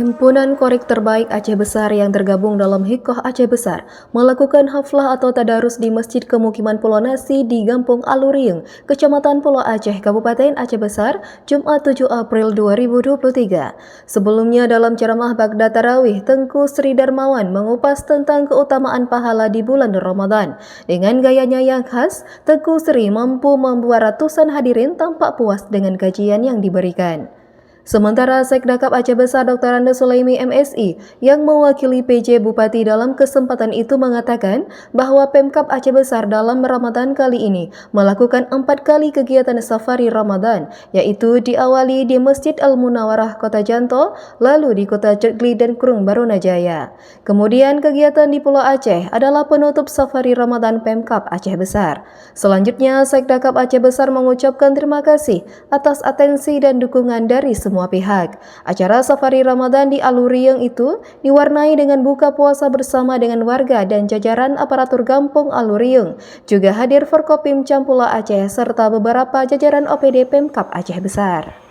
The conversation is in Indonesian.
Himpunan Korek Terbaik Aceh Besar yang tergabung dalam Hikoh Aceh Besar melakukan haflah atau tadarus di Masjid Kemukiman Pulau Nasi di Gampung Alurieng, Kecamatan Pulau Aceh, Kabupaten Aceh Besar, Jumat 7 April 2023. Sebelumnya dalam ceramah Bagda Tarawih, Tengku Sri Darmawan mengupas tentang keutamaan pahala di bulan Ramadan. Dengan gayanya yang khas, Tengku Sri mampu membuat ratusan hadirin tampak puas dengan kajian yang diberikan. Sementara Sekdakap Aceh Besar Dr. Anda Sulaimi MSI yang mewakili PJ Bupati dalam kesempatan itu mengatakan bahwa Pemkab Aceh Besar dalam Ramadan kali ini melakukan 4 kali kegiatan safari Ramadan, yaitu diawali di Masjid Al-Munawarah Kota Janto, lalu di Kota Jogli dan Krung Barunajaya. Kemudian kegiatan di Pulau Aceh adalah penutup safari Ramadan Pemkab Aceh Besar. Selanjutnya Sekdakap Aceh Besar mengucapkan terima kasih atas atensi dan dukungan dari semua pihak. Acara safari Ramadan di Alurieng itu diwarnai dengan buka puasa bersama dengan warga dan jajaran aparatur Gampung Alurieng. Juga hadir Forkopim Pulau Aceh serta beberapa jajaran OPD Pemkab Aceh Besar.